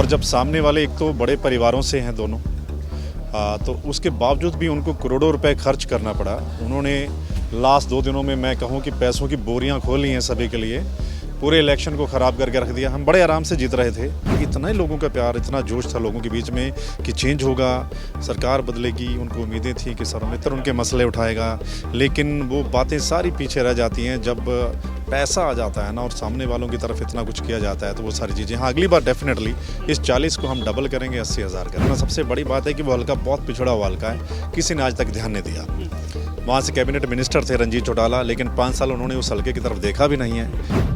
और जब सामने वाले एक तो बड़े परिवारों से हैं दोनों, तो उसके बावजूद भी उनको करोड़ों रुपए खर्च करना पड़ा। उन्होंने लास्ट 2 दिनों में मैं कहूँ कि पैसों की बोरियां खोली हैं सभी के लिए, पूरे इलेक्शन को ख़राब करके रख दिया। हम बड़े आराम से जीत रहे थे, इतना ही लोगों का प्यार, इतना जोश था लोगों के बीच में कि चेंज होगा, सरकार बदलेगी। उनको उम्मीदें थी कि सर्वमित्र उनके मसले उठाएगा, लेकिन वो बातें सारी पीछे रह जाती हैं जब पैसा आ जाता है ना और सामने वालों की तरफ इतना कुछ किया जाता है तो वो सारी चीज़ें। हाँ, अगली बार डेफिनेटली इस 40 को हम डबल करेंगे, 80,000 करेंगे। सबसे बड़ी बात है कि वो हल्का बहुत पिछड़ा हुआ हल्का है, किसी ने आज तक ध्यान नहीं दिया। वहाँ से कैबिनेट मिनिस्टर थे रंजीत चौटाला, लेकिन 5 साल उन्होंने उस हल्के की तरफ देखा भी नहीं है।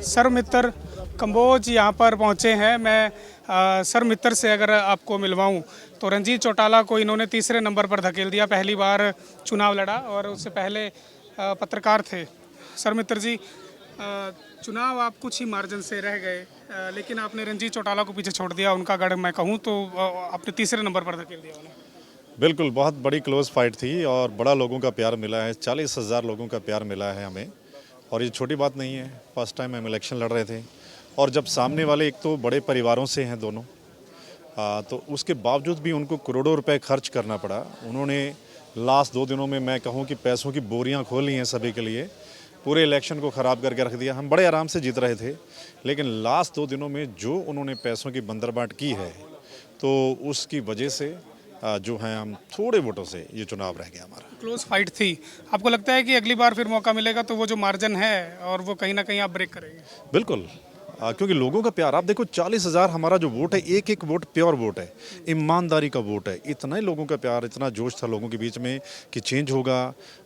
सर्वमित्र कंबोज यहाँ पर पहुँचे हैं। मैं सर्वमित्र से अगर आपको मिलवाऊँ तो रंजीत चौटाला को इन्होंने तीसरे नंबर पर धकेल दिया। पहली बार चुनाव लड़ा और उससे पहले पत्रकार थे। सर्वमित्र जी, चुनाव आप कुछ ही मार्जिन से रह गए, लेकिन आपने रंजीत चौटाला को पीछे छोड़ दिया। उनका गढ़ मैं कहूँ तो आपने तीसरे नंबर पर धकेल दिया उन्हें। बिल्कुल, बहुत बड़ी क्लोज फाइट थी और बड़ा लोगों का प्यार मिला है। 40,000 लोगों का प्यार मिला है हमें, और ये छोटी बात नहीं है। फर्स्ट टाइम हम इलेक्शन लड़ रहे थे और जब सामने वाले एक तो बड़े परिवारों से हैं दोनों, तो उसके बावजूद भी उनको करोड़ों रुपए खर्च करना पड़ा। उन्होंने लास्ट 2 दिनों में मैं कहूँ कि पैसों की बोरियां खोली हैं सभी के लिए, पूरे इलेक्शन को ख़राब करके रख दिया। हम बड़े आराम से जीत रहे थे, लेकिन लास्ट 2 दिनों में जो उन्होंने पैसों की बंदरबाट की है, तो उसकी वजह से जो है हम थोड़े वोटों से ये चुनाव रह गया हमारा। क्लोज फाइट थी। आपको लगता है कि अगली बार फिर मौका मिलेगा तो वो जो मार्जिन है और वो कहीं ना कहीं आप ब्रेक करेंगे? बिल्कुल, क्योंकि लोगों का प्यार, आप देखो 40,000 हमारा जो वोट है, एक एक वोट प्योर वोट है, ईमानदारी का वोट है। इतना ही लोगों का प्यार, इतना जोश था लोगों के बीच में कि चेंज होगा,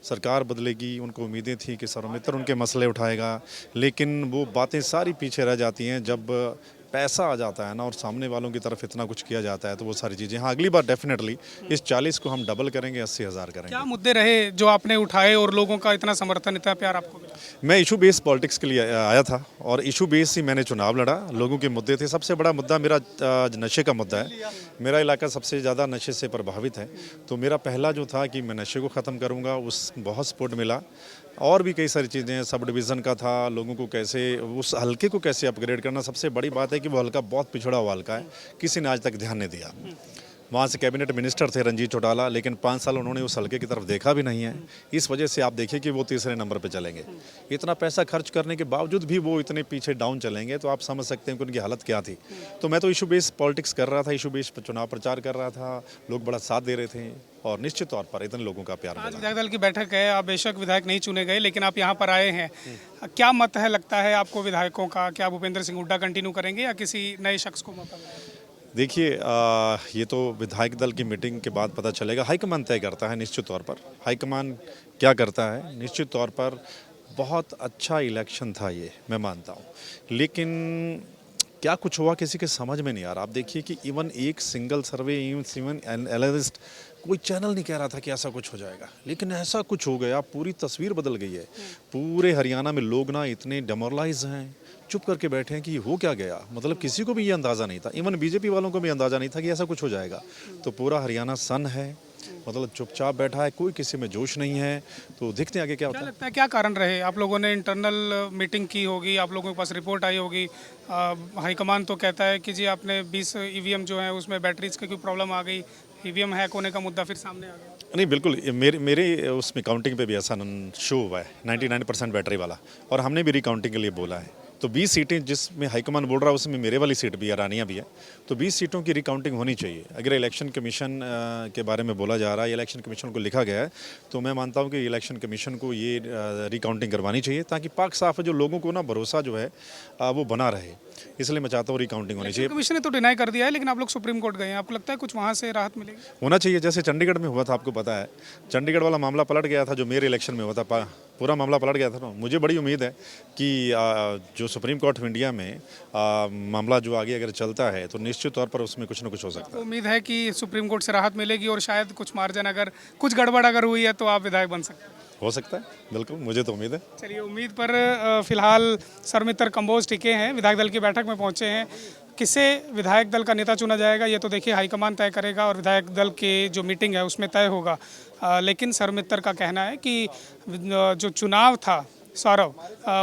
सरकार बदलेगी। उनको उम्मीदें थी कि सर्वमित्र उनके मसले उठाएगा, लेकिन वो बातें सारी पीछे रह जाती हैं जब पैसा आ जाता है ना और सामने वालों की तरफ इतना कुछ किया जाता है तो वो सारी चीज़ें। हाँ, अगली बार डेफिनेटली इस 40 को हम डबल करेंगे, 80,000 करेंगे। क्या मुद्दे रहे जो आपने उठाए और लोगों का इतना समर्थन, इतना प्यार आपको मिला? मैं इशू बेस्ड पॉलिटिक्स के लिए आया था और इशू बेस्ड ही मैंने चुनाव लड़ा। लोगों के मुद्दे थे। सबसे बड़ा मुद्दा मेरा नशे का मुद्दा है। मेरा इलाका सबसे ज़्यादा नशे से प्रभावित है, तो मेरा पहला जो था कि मैं नशे को ख़त्म करूँगा, उस बहुत सपोर्ट मिला। और भी कई सारी चीज़ें, सब डिवीज़न का था, लोगों को कैसे उस हल्के को कैसे अपग्रेड करना। सबसे बड़ी बात है कि वो हल्का बहुत पिछड़ा हुआ हल्का है, किसी ने आज तक ध्यान नहीं दिया। वहाँ से कैबिनेट मिनिस्टर थे रंजीत चौटाला, लेकिन 5 साल उन्होंने उस हल्के की तरफ देखा भी नहीं है। इस वजह से आप देखिए कि वो तीसरे नंबर पे चलेंगे। इतना पैसा खर्च करने के बावजूद भी वो इतने पीछे डाउन चलेंगे, तो आप समझ सकते हैं कि उनकी हालत क्या थी। तो मैं तो इशू बेस्ड पॉलिटिक्स कर रहा था, इशू बेस्ड चुनाव प्रचार कर रहा था, लोग बड़ा साथ दे रहे थे और निश्चित तौर पर इतने लोगों का प्यार आज मिला। विधायक दल की बैठक है, आप बेशक विधायक नहीं चुने गए, लेकिन आप यहाँ पर आए हैं। क्या मत है, लगता है आपको विधायकों का? क्या भूपेंद्र सिंह हुड्डा कंटिन्यू करेंगे या किसी नए शख्स को मौका मिलेगा? देखिए, ये तो विधायक दल की मीटिंग के बाद पता चलेगा। हाईकमान तय करता है निश्चित तौर पर। हाईकमान क्या करता है, निश्चित तौर पर बहुत अच्छा इलेक्शन था ये, मैं मानता हूँ, लेकिन क्या कुछ हुआ किसी के समझ में नहीं आ रहा। आप देखिए कि इवन एक सिंगल सर्वे, इवन एनालिस्ट, कोई चैनल नहीं कह रहा था कि ऐसा कुछ हो जाएगा, लेकिन ऐसा कुछ हो गया। पूरी तस्वीर बदल गई है। पूरे हरियाणा में लोग ना इतने डेमोरलाइज हैं, चुप करके बैठे हैं कि हो क्या गया। मतलब किसी को भी ये अंदाज़ा नहीं था, इवन बीजेपी वालों को भी अंदाज़ा नहीं था कि ऐसा कुछ हो जाएगा। तो पूरा हरियाणा सन है, मतलब चुपचाप बैठा है, कोई किसी में जोश नहीं है। तो देखते हैं आगे क्या होता है। लगता है क्या कारण रहे? आप लोगों ने इंटरनल मीटिंग की होगी, आप लोगों के पास रिपोर्ट आई होगी। हाईकमान तो कहता है कि जी आपने 20 ईवीएम जो है उसमें बैटरीज की कोई प्रॉब्लम आ गई, ईवीएम हैक होने का मुद्दा फिर सामने आ गया। नहीं, बिल्कुल, मेरे उसमें काउंटिंग पे भी ऐसा शो हुआ है 99% बैटरी वाला, और हमने भी रिकाउंटिंग के लिए बोला है। तो 20 सीटें जिसमें हाईकमान बोल रहा है उसमें मेरे वाली सीट भी है, रानिया भी है। तो 20 सीटों की रिकाउंटिंग होनी चाहिए। अगर इलेक्शन कमीशन के बारे में बोला जा रहा है, इलेक्शन कमीशन को लिखा गया है, तो मैं मानता हूं कि इलेक्शन कमीशन को ये रिकाउंटिंग करवानी चाहिए, ताकि पाक साफ है, जो लोगों को ना भरोसा जो है वो बना रहे। इसलिए मैं चाहता हूँ रिकाउंटिंग होनी चाहिए। कमीशन ने तो डिनाई कर दिया है, लेकिन आप लोग सुप्रीम कोर्ट गए हैं, आपको लगता है कुछ वहाँ से राहत मिलेगी? होना चाहिए, जैसे चंडीगढ़ में हुआ था, आपको पता है चंडीगढ़ वाला मामला पलट गया था, जो मेरे इलेक्शन में हुआ था, पूरा मामला पलट गया था ना। मुझे बड़ी उम्मीद है कि जो सुप्रीम कोर्ट ऑफ इंडिया में मामला जो आगे अगर चलता है तो निश्चित तौर पर उसमें कुछ ना कुछ हो सकता है। उम्मीद है कि सुप्रीम कोर्ट से राहत मिलेगी और शायद कुछ मार्जिन, अगर कुछ गड़बड़ अगर हुई है तो आप विधायक बन सकते हैं। हो सकता है, बिल्कुल, मुझे तो उम्मीद है। चलिए, उम्मीद पर फिलहाल सर्वमित्र कंबोज टिके हैं, विधायक दल की बैठक में पहुंचे हैं। किसे विधायक दल का नेता चुना जाएगा ये तो देखिए हाईकमान तय करेगा और विधायक दल की जो मीटिंग है उसमें तय होगा। लेकिन सर्वमित्र का कहना है कि जो चुनाव था सौरव,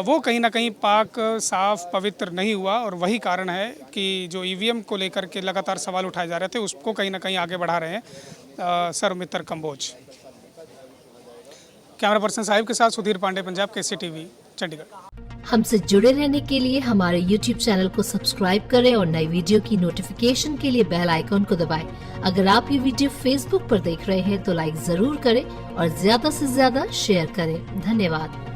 वो कहीं ना कहीं पाक साफ पवित्र नहीं हुआ और वही कारण है कि जो ईवीएम को लेकर के लगातार सवाल उठाए जा रहे थे उसको कहीं ना कहीं आगे बढ़ा रहे हैं सर्वमित्र कंबोज। कैमरा पर्सन साहिब के साथ सुधीर पांडे, पंजाब KCTV, चंडीगढ़। हमसे जुड़े रहने के लिए हमारे YouTube चैनल को सब्सक्राइब करें और नई वीडियो की नोटिफिकेशन के लिए बेल आइकॉन को दबाएं। अगर आप ये वीडियो Facebook पर देख रहे हैं तो लाइक जरूर करें और ज्यादा से ज्यादा शेयर करें। धन्यवाद।